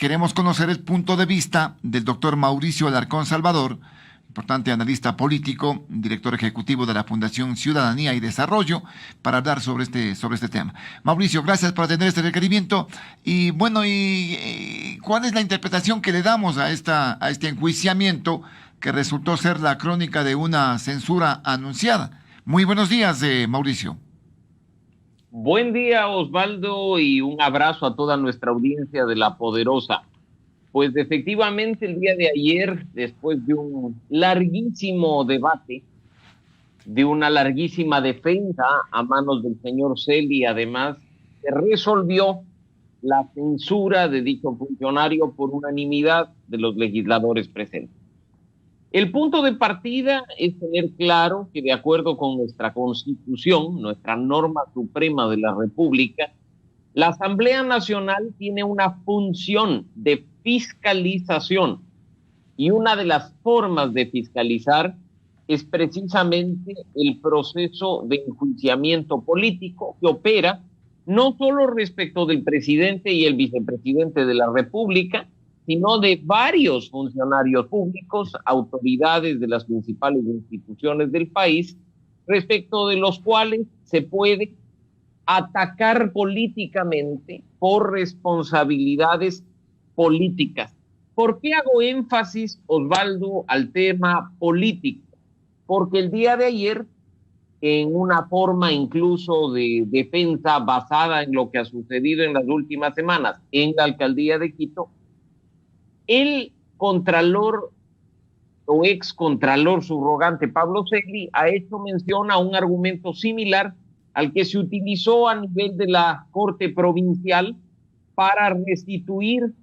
queremos conocer el punto de vista del doctor Mauricio Alarcón Salvador, importante analista político, director ejecutivo de la Fundación Ciudadanía y Desarrollo, para hablar sobre este tema. Mauricio, gracias por atender este requerimiento. Y bueno, ¿cuál es la interpretación que le damos a este enjuiciamiento que resultó ser la crónica de una censura anunciada? Muy buenos días, Mauricio. Buen día, Osvaldo, y un abrazo a toda nuestra audiencia de La Poderosa. Pues efectivamente el día de ayer, después de un larguísimo debate, de una larguísima defensa a manos del señor Celi, además, se resolvió la censura de dicho funcionario por unanimidad de los legisladores presentes. El punto de partida es tener claro que de acuerdo con nuestra Constitución, nuestra norma suprema de la República, la Asamblea Nacional tiene una función de fiscalización y una de las formas de fiscalizar es precisamente el proceso de enjuiciamiento político que opera no solo respecto del presidente y el vicepresidente de la República, sino de varios funcionarios públicos, autoridades de las principales instituciones del país, respecto de los cuales se puede atacar políticamente por responsabilidades políticas. ¿Por qué hago énfasis, Osvaldo, al tema político? Porque el día de ayer, en una forma incluso de defensa basada en lo que ha sucedido en las últimas semanas en la alcaldía de Quito, el contralor o ex contralor subrogante Pablo Celi ha hecho mención a un argumento similar al que se utilizó a nivel de la Corte Provincial para restituir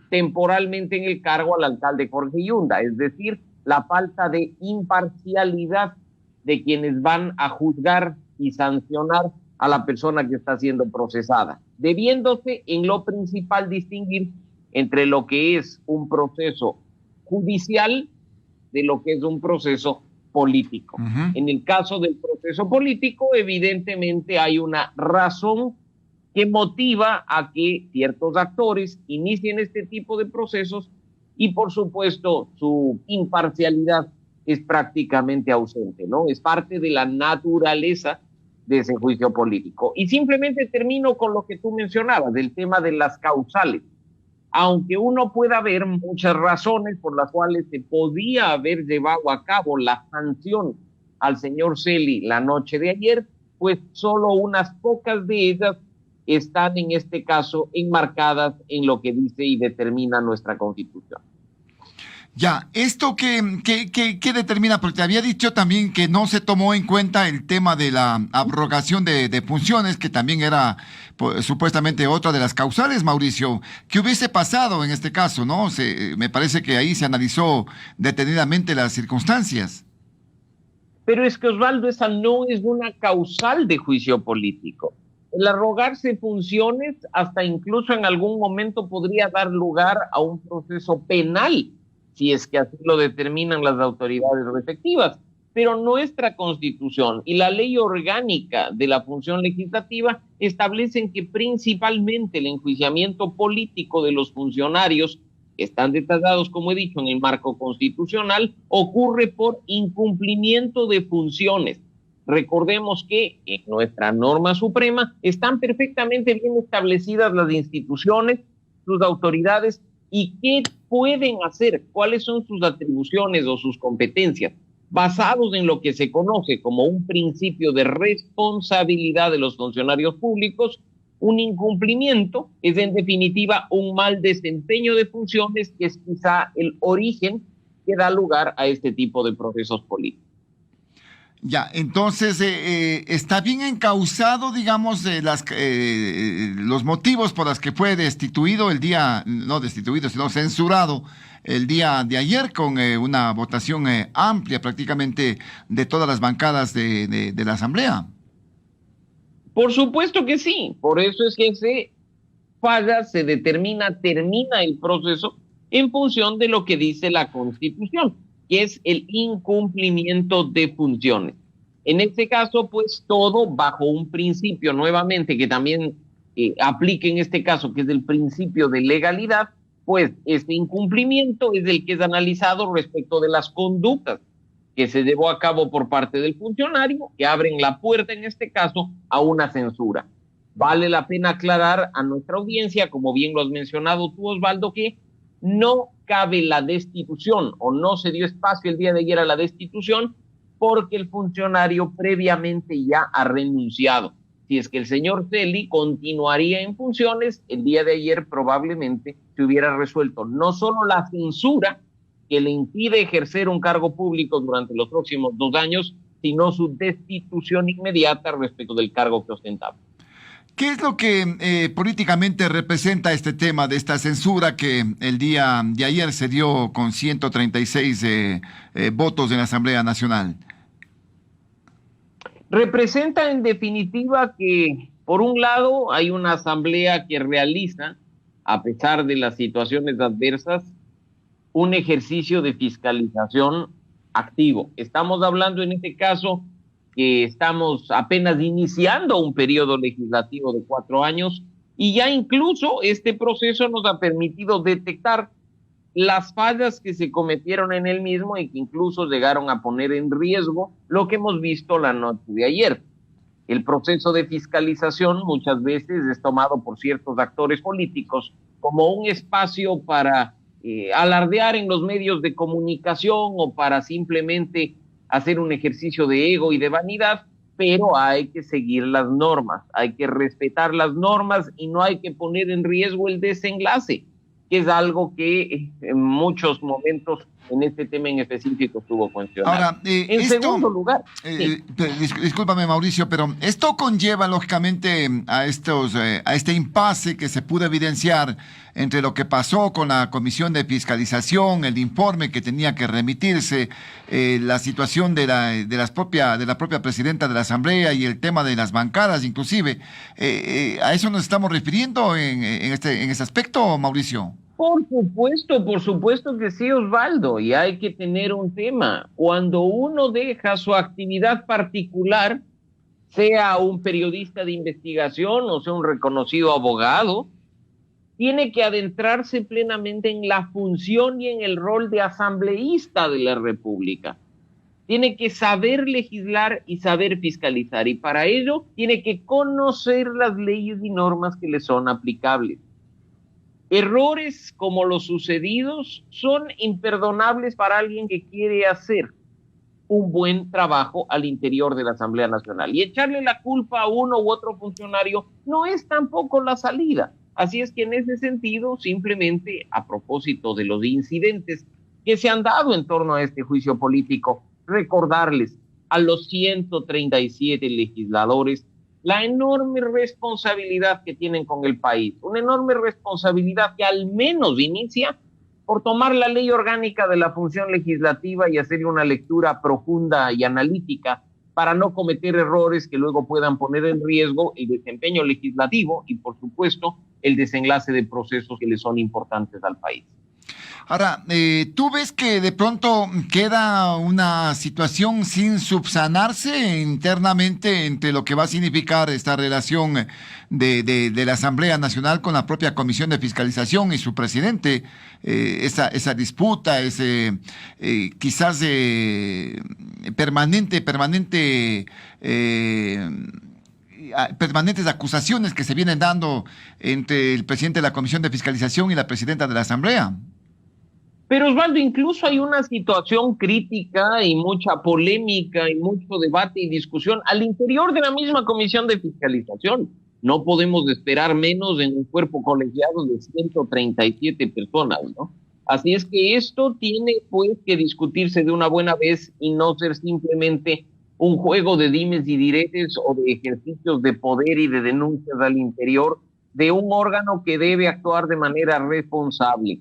temporalmente en el cargo al alcalde Jorge Yunda, es decir, la falta de imparcialidad de quienes van a juzgar y sancionar a la persona que está siendo procesada, debiéndose en lo principal distinguir entre lo que es un proceso judicial de lo que es un proceso político. En el caso del proceso político, evidentemente hay una razón que motiva a que ciertos actores inicien este tipo de procesos y, por supuesto, su imparcialidad es prácticamente ausente, ¿no? Es parte de la naturaleza de ese juicio político. Y simplemente termino con lo que tú mencionabas, del tema de las causales. Aunque uno pueda ver muchas razones por las cuales se podía haber llevado a cabo la sanción al señor Celi la noche de ayer, pues solo unas pocas de ellas están en este caso enmarcadas en lo que dice y determina nuestra Constitución. Ya, ¿esto qué determina? Porque te había dicho también que no se tomó en cuenta el tema de la abrogación de funciones, que también era pues, supuestamente otra de las causales, Mauricio. ¿Qué hubiese pasado en este caso, no? Me parece que ahí se analizó detenidamente las circunstancias. Pero es que, Osvaldo, esa no es una causal de juicio político. El arrogarse funciones hasta incluso en algún momento podría dar lugar a un proceso penal, si es que así lo determinan las autoridades respectivas. Pero nuestra Constitución y la ley orgánica de la función legislativa establecen que principalmente el enjuiciamiento político de los funcionarios que están detallados, como he dicho, en el marco constitucional, ocurre por incumplimiento de funciones. Recordemos que en nuestra norma suprema están perfectamente bien establecidas las instituciones, sus autoridades y qué pueden hacer, cuáles son sus atribuciones o sus competencias, basados en lo que se conoce como un principio de responsabilidad de los funcionarios públicos. Un incumplimiento es en definitiva un mal desempeño de funciones que es quizá el origen que da lugar a este tipo de procesos políticos. Ya, entonces está bien encauzado, digamos, los motivos por los que fue destituido no destituido, sino censurado el día de ayer con una votación amplia prácticamente de todas las bancadas de la Asamblea. Por supuesto que sí, por eso es que se falla, termina el proceso en función de lo que dice la Constitución, que es el incumplimiento de funciones. En este caso, pues todo bajo un principio nuevamente que también aplica en este caso, que es el principio de legalidad, pues este incumplimiento es el que es analizado respecto de las conductas que se llevó a cabo por parte del funcionario, que abren la puerta en este caso a una censura. Vale la pena aclarar a nuestra audiencia, como bien lo has mencionado tú, Osvaldo, que no cabe la destitución o no se dio espacio el día de ayer a la destitución porque el funcionario previamente ya ha renunciado. Si es que el señor Celi continuaría en funciones, el día de ayer probablemente se hubiera resuelto no solo la censura que le impide ejercer un cargo público durante los próximos 2 años, sino su destitución inmediata respecto del cargo que ostentaba. ¿Qué es lo que políticamente representa este tema de esta censura que el día de ayer se dio con 136 votos en la Asamblea Nacional? Representa en definitiva que, por un lado, hay una asamblea que realiza, a pesar de las situaciones adversas, un ejercicio de fiscalización activo. Estamos hablando en este caso que estamos apenas iniciando un periodo legislativo de 4 años y ya incluso este proceso nos ha permitido detectar las fallas que se cometieron en el mismo y que incluso llegaron a poner en riesgo lo que hemos visto la noche de ayer. El proceso de fiscalización muchas veces es tomado por ciertos actores políticos como un espacio para alardear en los medios de comunicación o para simplemente hacer un ejercicio de ego y de vanidad, pero hay que seguir las normas, hay que respetar las normas y no hay que poner en riesgo el desenlace, que es algo que en muchos momentos en este tema en específico estuvo funcionando. Ahora, en segundo lugar... discúlpame, Mauricio, pero esto conlleva lógicamente a este impasse que se pudo evidenciar entre lo que pasó con la Comisión de Fiscalización, el informe que tenía que remitirse, la situación de la propia presidenta de la Asamblea y el tema de las bancadas, inclusive. ¿A eso nos estamos refiriendo en este aspecto, Mauricio? Por supuesto que sí, Osvaldo, y hay que tener un tema. Cuando uno deja su actividad particular, sea un periodista de investigación o sea un reconocido abogado, tiene que adentrarse plenamente en la función y en el rol de asambleísta de la República. Tiene que saber legislar y saber fiscalizar, y para ello tiene que conocer las leyes y normas que le son aplicables. Errores como los sucedidos son imperdonables para alguien que quiere hacer un buen trabajo al interior de la Asamblea Nacional. Y echarle la culpa a uno u otro funcionario no es tampoco la salida. Así es que en ese sentido, simplemente a propósito de los incidentes que se han dado en torno a este juicio político, recordarles a los 137 legisladores la enorme responsabilidad que tienen con el país, una enorme responsabilidad que al menos inicia por tomar la ley orgánica de la función legislativa y hacerle una lectura profunda y analítica para no cometer errores que luego puedan poner en riesgo el desempeño legislativo y, por supuesto, el desenlace de procesos que le son importantes al país. Ahora, ¿tú ves que de pronto queda una situación sin subsanarse internamente entre lo que va a significar esta relación de la Asamblea Nacional con la propia Comisión de Fiscalización y su presidente? Esa disputa, quizás permanentes acusaciones que se vienen dando entre el presidente de la Comisión de Fiscalización y la presidenta de la Asamblea. Pero Osvaldo, incluso hay una situación crítica y mucha polémica y mucho debate y discusión al interior de la misma Comisión de Fiscalización. No podemos esperar menos en un cuerpo colegiado de 137 personas, ¿no? Así es que esto tiene pues que discutirse de una buena vez y no ser simplemente un juego de dimes y diretes o de ejercicios de poder y de denuncias al interior de un órgano que debe actuar de manera responsable,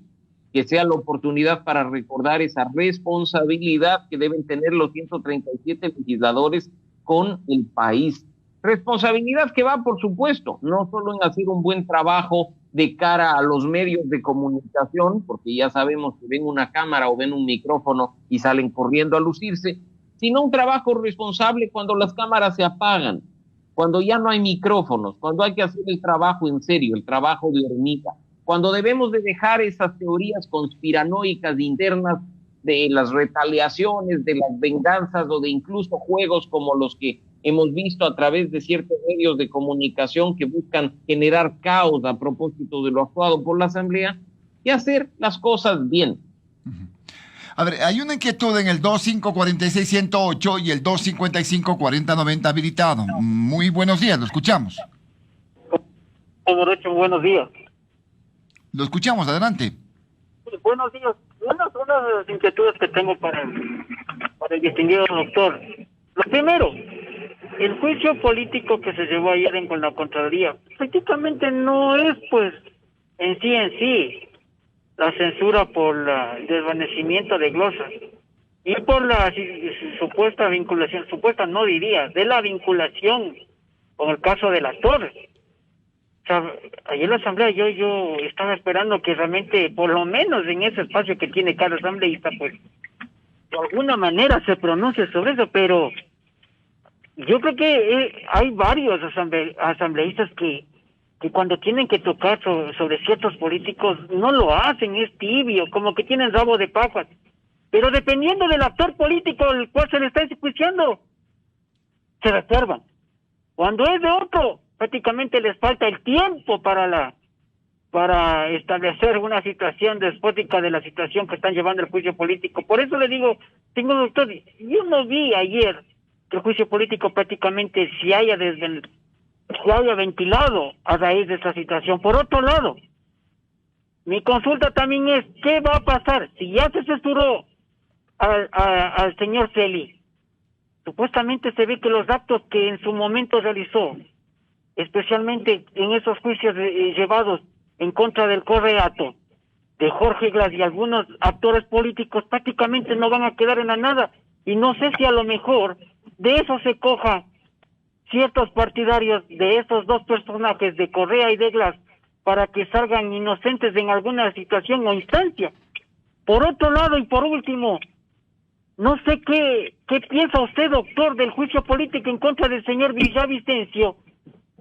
que sea la oportunidad para recordar esa responsabilidad que deben tener los 137 legisladores con el país. Responsabilidad que va, por supuesto, no solo en hacer un buen trabajo de cara a los medios de comunicación, porque ya sabemos que ven una cámara o ven un micrófono y salen corriendo a lucirse, sino un trabajo responsable cuando las cámaras se apagan, cuando ya no hay micrófonos, cuando hay que hacer el trabajo en serio, el trabajo de hormiga, cuando debemos de dejar esas teorías conspiranoicas internas de las retaliaciones, de las venganzas o de incluso juegos como los que hemos visto a través de ciertos medios de comunicación que buscan generar caos a propósito de lo actuado por la Asamblea, y hacer las cosas bien. A ver, hay una inquietud en el 2546-108 y el 255-4090 habilitado. Muy buenos días, lo escuchamos. Derecho, buenos días. Lo escuchamos, adelante. Buenos días. Una de las inquietudes que tengo para el distinguido doctor. Lo primero, el juicio político que se llevó ayer con la Contraloría prácticamente no es, pues, en sí, la censura por el desvanecimiento de glosas y por la supuesta vinculación, de la vinculación con el caso del actor. O sea, ayer la asamblea yo estaba esperando que realmente, por lo menos en ese espacio que tiene cada asambleísta, pues, de alguna manera se pronuncie sobre eso, pero yo creo que hay varios asambleístas que cuando tienen que tocar sobre ciertos políticos no lo hacen, es tibio, como que tienen rabo de papas. Pero dependiendo del actor político al cual se le está enjuiciando, se reservan. Cuando es de otro, prácticamente les falta el tiempo para establecer una situación despótica de la situación que están llevando el juicio político. Por eso le digo, doctor, yo no vi ayer que el juicio político prácticamente se haya ventilado a raíz de esta situación. Por otro lado, mi consulta también es, ¿qué va a pasar si ya se censuró al señor Celi? Supuestamente se ve que los actos que en su momento realizó, especialmente en esos juicios llevados en contra del Correato, de Jorge Glass y algunos actores políticos, prácticamente no van a quedar en la nada. Y no sé si a lo mejor de eso se coja ciertos partidarios de esos dos personajes, de Correa y de Glass, para que salgan inocentes en alguna situación o instancia. Por otro lado y por último, no sé qué piensa usted, doctor, del juicio político en contra del señor Villavicencio,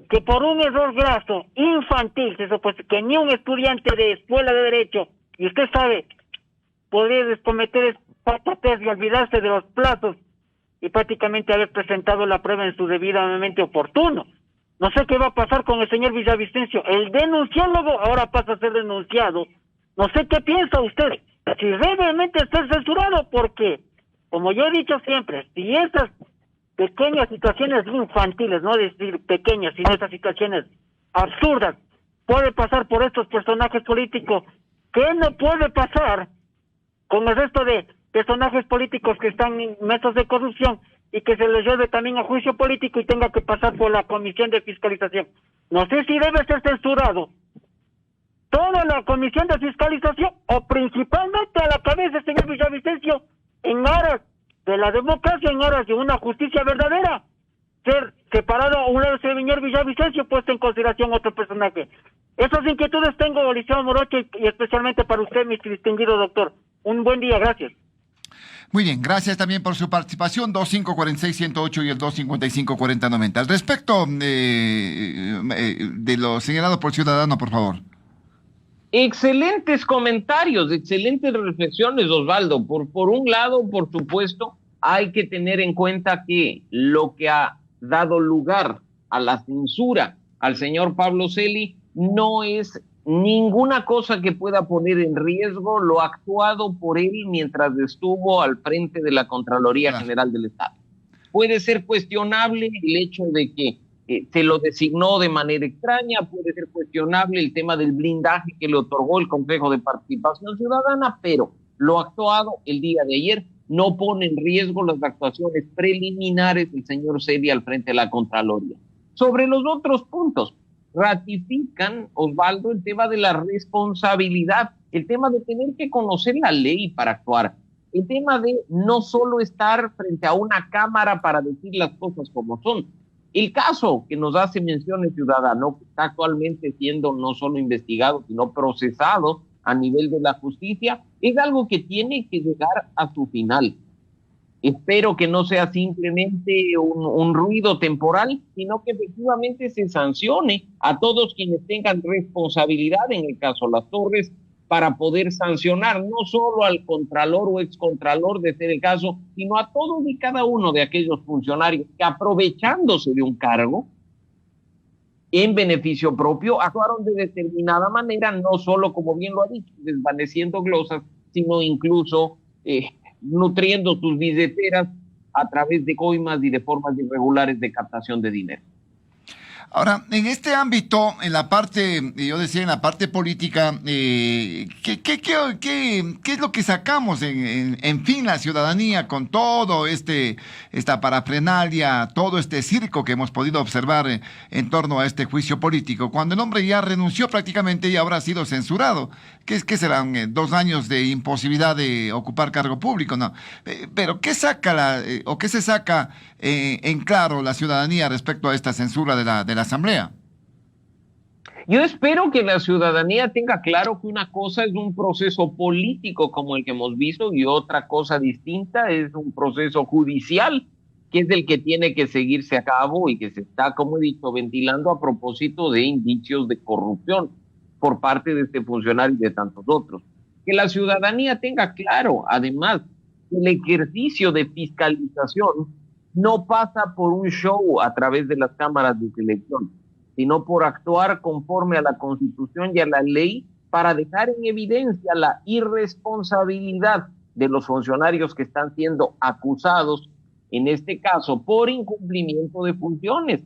que por un error graso, infantil, se supone que ni un estudiante de escuela de derecho, y usted sabe, podría cometer patatez y olvidarse de los plazos y prácticamente haber presentado la prueba en su debidamente oportuno. No sé qué va a pasar con el señor Villavicencio. El denunciólogo ahora pasa a ser denunciado. No sé qué piensa usted. Si realmente está censurado, porque, como yo he dicho siempre, si esas pequeñas situaciones infantiles, no decir pequeñas, sino esas situaciones absurdas, puede pasar por estos personajes políticos, ¿qué no puede pasar con el resto de personajes políticos que están inmersos de corrupción y que se les lleve también a juicio político y tenga que pasar por la comisión de fiscalización? No sé si debe ser censurado toda la comisión de fiscalización o principalmente a la cabeza del señor Villavicencio, en aras de la democracia, en aras de una justicia verdadera, ser separado a un lado del señor Villavicencio, puesto en consideración otro personaje. Esas inquietudes tengo, Liceo Morocho, y especialmente para usted, mi distinguido doctor. Un buen día, gracias. Muy bien, gracias también por su participación, 2546-108 y el 255-4090. Al respecto de lo señalado por Ciudadano, por favor. Excelentes comentarios, excelentes reflexiones, Osvaldo. Por un lado, por supuesto, hay que tener en cuenta que lo que ha dado lugar a la censura al señor Pablo Celi no es ninguna cosa que pueda poner en riesgo lo actuado por él mientras estuvo al frente de la Contraloría General del Estado. Puede ser cuestionable el hecho de que se lo designó de manera extraña, puede ser cuestionable el tema del blindaje que le otorgó el Consejo de Participación Ciudadana, pero lo actuado el día de ayer no pone en riesgo las actuaciones preliminares del señor Celi al frente de la Contraloría. Sobre los otros puntos, ratifican, Osvaldo, el tema de la responsabilidad, el tema de tener que conocer la ley para actuar, el tema de no solo estar frente a una cámara para decir las cosas como son. El caso que nos hace mención el Ciudadano, que está actualmente siendo no solo investigado, sino procesado a nivel de la justicia, es algo que tiene que llegar a su final. Espero que no sea simplemente un ruido temporal, sino que efectivamente se sancione a todos quienes tengan responsabilidad, en el caso Las Torres, para poder sancionar no solo al contralor o excontralor, de ser el caso, sino a todos y cada uno de aquellos funcionarios que, aprovechándose de un cargo en beneficio propio, actuaron de determinada manera, no solo, como bien lo ha dicho, desvaneciendo glosas, sino incluso nutriendo sus billeteras a través de coimas y de formas irregulares de captación de dinero. Ahora, en este ámbito, en la parte, yo decía, en la parte política, ¿qué es lo que sacamos, en fin, la ciudadanía con todo esta parafernalia, todo este circo que hemos podido observar en torno a este juicio político? Cuando el hombre ya renunció prácticamente y ahora ha sido censurado. ¿Qué serán 2 años de imposibilidad de ocupar cargo público? No. Pero ¿qué saca o qué se saca en claro la ciudadanía respecto a esta censura de la Asamblea? Yo espero que la ciudadanía tenga claro que una cosa es un proceso político como el que hemos visto y otra cosa distinta es un proceso judicial, que es el que tiene que seguirse a cabo y que se está, como he dicho, ventilando a propósito de indicios de corrupción por parte de este funcionario y de tantos otros. Que la ciudadanía tenga claro, además, que el ejercicio de fiscalización no pasa por un show a través de las cámaras de selección, sino por actuar conforme a la Constitución y a la ley para dejar en evidencia la irresponsabilidad de los funcionarios que están siendo acusados, en este caso, por incumplimiento de funciones,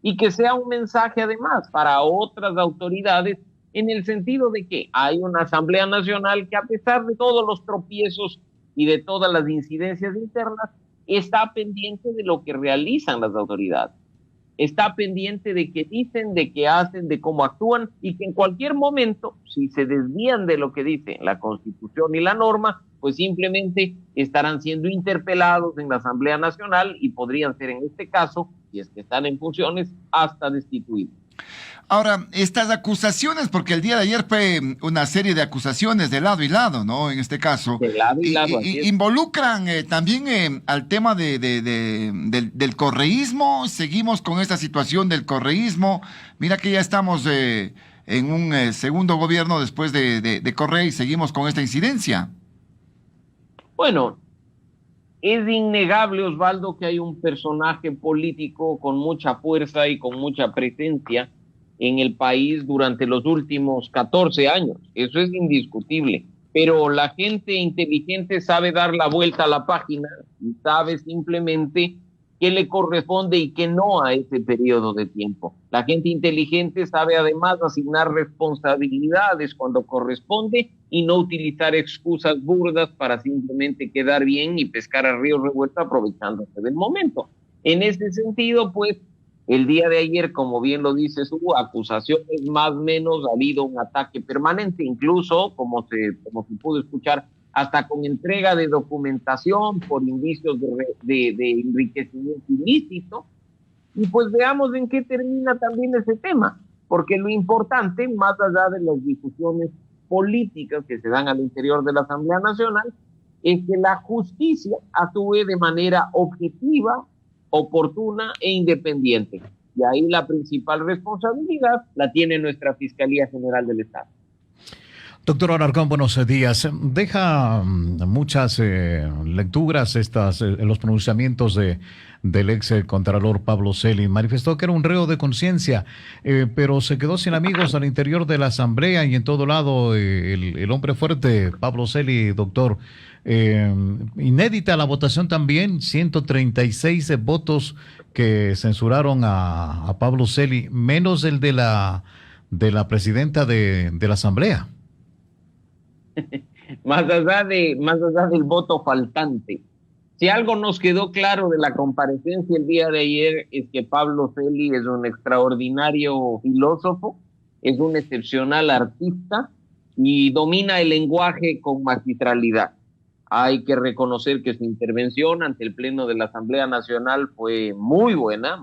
y que sea un mensaje además para otras autoridades en el sentido de que hay una Asamblea Nacional que, a pesar de todos los tropiezos y de todas las incidencias internas, está pendiente de lo que realizan las autoridades, está pendiente de qué dicen, de qué hacen, de cómo actúan, y que en cualquier momento, si se desvían de lo que dice la Constitución y la norma, pues simplemente estarán siendo interpelados en la Asamblea Nacional y podrían ser, en este caso, si es que están en funciones, hasta destituidos. Ahora, estas acusaciones, porque el día de ayer fue una serie de acusaciones de lado y lado, ¿no? En este caso. De lado y lado. Involucran también al tema del correísmo. Seguimos con esta situación del correísmo. Mira que ya estamos en un segundo gobierno después de Correa y seguimos con esta incidencia. Bueno, es innegable, Osvaldo, que hay un personaje político con mucha fuerza y con mucha presencia en el país durante los últimos 14 años. Eso es indiscutible. Pero la gente inteligente sabe dar la vuelta a la página y sabe simplemente qué le corresponde y qué no a ese periodo de tiempo. La gente inteligente sabe además asignar responsabilidades cuando corresponde y no utilizar excusas burdas para simplemente quedar bien y pescar a río revuelto aprovechándose del momento. En ese sentido, pues, el día de ayer, como bien lo dices, hubo acusaciones, más o menos, ha habido un ataque permanente, incluso, como se pudo escuchar, hasta con entrega de documentación por indicios de enriquecimiento ilícito. Y pues veamos en qué termina también ese tema, porque lo importante, más allá de las discusiones políticas que se dan al interior de la Asamblea Nacional, es que la justicia actúe de manera objetiva, oportuna e independiente. Y ahí la principal responsabilidad la tiene nuestra Fiscalía General del Estado. Doctor Alarcón, buenos días. Deja muchas lecturas los pronunciamientos del ex contralor Pablo Celi. Manifestó que era un reo de conciencia, pero se quedó sin amigos al interior de la Asamblea y en todo lado. El hombre fuerte, Pablo Celi, doctor. Inédita la votación también, 136 votos que censuraron a Pablo Celi, menos el de la presidenta de la Asamblea. Más allá del voto faltante, si algo nos quedó claro de la comparecencia el día de ayer es que Pablo Celi es un extraordinario filósofo, es un excepcional artista y domina el lenguaje con magistralidad. Hay que reconocer que su intervención ante el Pleno de la Asamblea Nacional fue muy buena,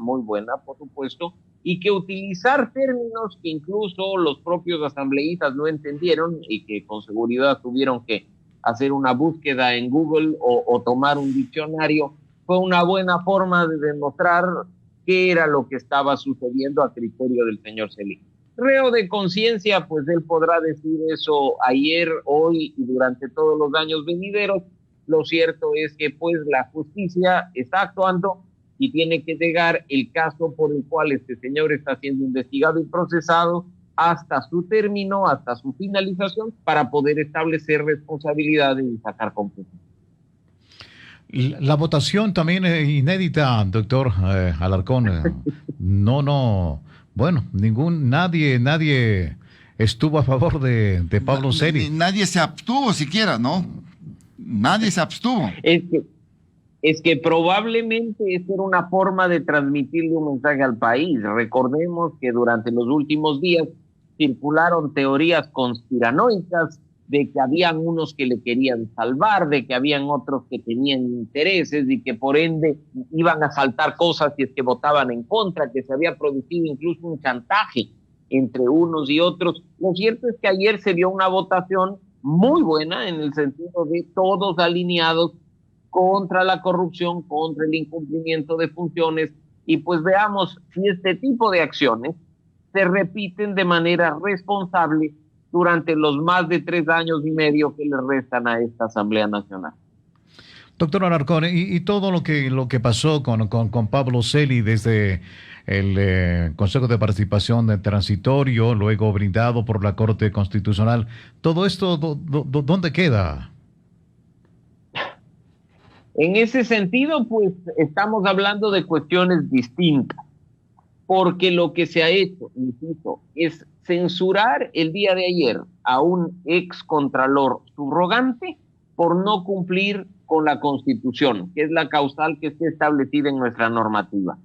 por supuesto, y que utilizar términos que incluso los propios asambleístas no entendieron y que con seguridad tuvieron que hacer una búsqueda en Google o tomar un diccionario, fue una buena forma de demostrar qué era lo que estaba sucediendo a criterio del señor Celi. Reo de conciencia, pues él podrá decir eso ayer, hoy y durante todos los años venideros. Lo cierto es que pues la justicia está actuando y tiene que llegar el caso por el cual este señor está siendo investigado y procesado hasta su término, hasta su finalización, para poder establecer responsabilidades y sacar conclusiones. La votación también es inédita, doctor Alarcón. Bueno, nadie estuvo a favor de Pablo Celi. Nadie se abstuvo siquiera, ¿no? Nadie se abstuvo. Es que probablemente esta era una forma de transmitirle un mensaje al país. Recordemos que durante los últimos días circularon teorías conspiranoicas de que habían unos que le querían salvar, de que habían otros que tenían intereses y que por ende iban a saltar cosas si es que votaban en contra, que se había producido incluso un chantaje entre unos y otros. Lo cierto es que ayer se dio una votación muy buena en el sentido de todos alineados contra la corrupción, contra el incumplimiento de funciones, y pues veamos si este tipo de acciones se repiten de manera responsable durante los más de 3 años y medio que le restan a esta Asamblea Nacional. Doctor Alarcón, y todo lo que pasó con Pablo Celi desde el Consejo de Participación Transitorio, luego brindado por la Corte Constitucional, ¿todo esto dónde queda? En ese sentido, pues estamos hablando de cuestiones distintas, porque lo que se ha hecho, insisto, es censurar el día de ayer a un ex contralor subrogante por no cumplir con la Constitución, que es la causal que está establecida en nuestra normativa.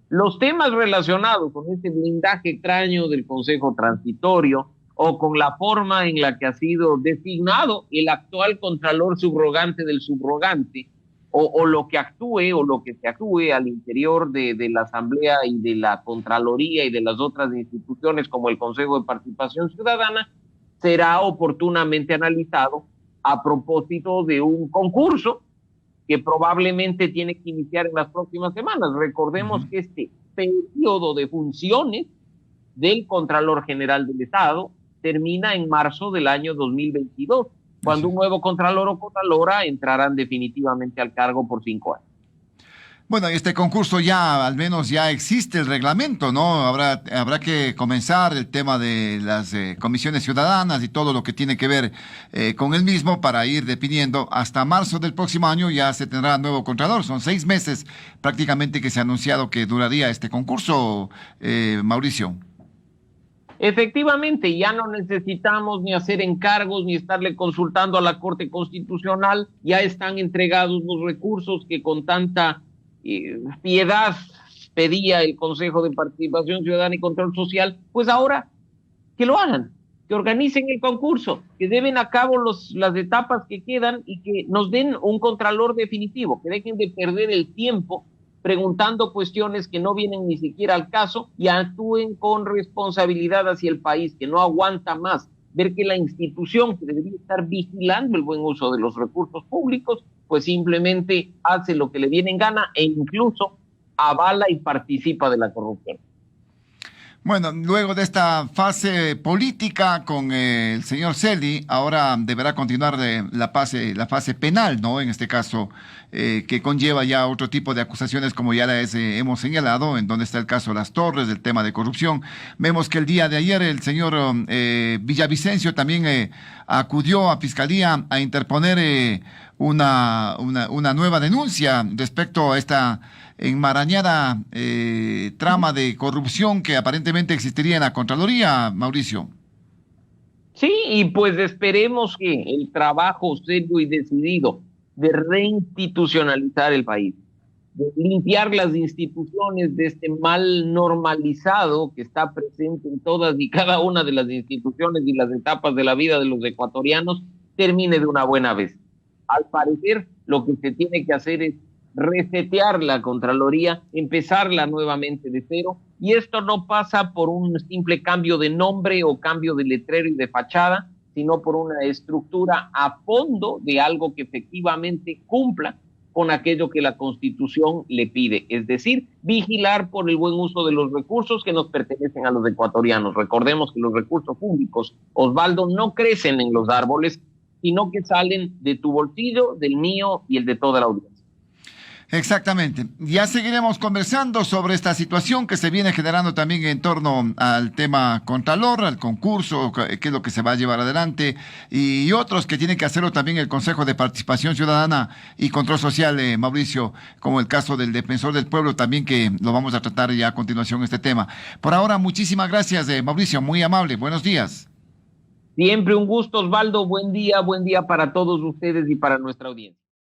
Los temas relacionados con este blindaje extraño del Consejo Transitorio o con la forma en la que ha sido designado el actual contralor subrogante del subrogante, o lo que actúe o lo que se actúe al interior de la Asamblea y de la Contraloría y de las otras instituciones como el Consejo de Participación Ciudadana, será oportunamente analizado a propósito de un concurso que probablemente tiene que iniciar en las próximas semanas. Recordemos que este periodo de funciones del Contralor General del Estado termina en marzo del año 2022. Cuando un nuevo contralor o contralora entrarán definitivamente al cargo por 5 años. Bueno, este concurso ya, al menos ya existe el reglamento, ¿no? Habrá que comenzar el tema de las comisiones ciudadanas y todo lo que tiene que ver con el mismo para ir definiendo. Hasta marzo del próximo año ya se tendrá nuevo contralor. Son 6 meses prácticamente que se ha anunciado que duraría este concurso, Mauricio. Efectivamente, ya no necesitamos ni hacer encargos ni estarle consultando a la Corte Constitucional. Ya están entregados los recursos que con tanta piedad pedía el Consejo de Participación Ciudadana y Control Social. Pues ahora que lo hagan, que organicen el concurso, que lleven a cabo las etapas que quedan y que nos den un contralor definitivo, que dejen de perder el tiempo preguntando cuestiones que no vienen ni siquiera al caso y actúen con responsabilidad hacia el país, que no aguanta más ver que la institución que debería estar vigilando el buen uso de los recursos públicos, pues simplemente hace lo que le viene en gana e incluso avala y participa de la corrupción. Bueno, luego de esta fase política con el señor Celi, ahora deberá continuar la fase penal, ¿no? En este caso, que conlleva ya otro tipo de acusaciones, como ya hemos señalado, en donde está el caso de Las Torres, del tema de corrupción. Vemos que el día de ayer el señor Villavicencio también acudió a Fiscalía a interponer una nueva denuncia respecto a esta enmarañada trama de corrupción que aparentemente existiría en la Contraloría, Mauricio. Sí, y pues esperemos que el trabajo serio y decidido de reinstitucionalizar el país, de limpiar las instituciones de este mal normalizado que está presente en todas y cada una de las instituciones y las etapas de la vida de los ecuatorianos, termine de una buena vez. Al parecer, lo que se tiene que hacer es resetear la Contraloría, empezarla nuevamente de cero, y esto no pasa por un simple cambio de nombre o cambio de letrero y de fachada, sino por una estructura a fondo de algo que efectivamente cumpla con aquello que la Constitución le pide, es decir, vigilar por el buen uso de los recursos que nos pertenecen a los ecuatorianos. Recordemos que los recursos públicos, Osvaldo, no crecen en los árboles, sino que salen de tu bolsillo, del mío y el de toda la audiencia. Exactamente. Ya seguiremos conversando sobre esta situación que se viene generando también en torno al tema Contralor, al concurso, qué es lo que se va a llevar adelante, y otros que tiene que hacerlo también el Consejo de Participación Ciudadana y Control Social, Mauricio, como el caso del Defensor del Pueblo también, que lo vamos a tratar ya a continuación este tema. Por ahora, muchísimas gracias, Mauricio, muy amable. Buenos días. Siempre un gusto, Osvaldo. Buen día para todos ustedes y para nuestra audiencia.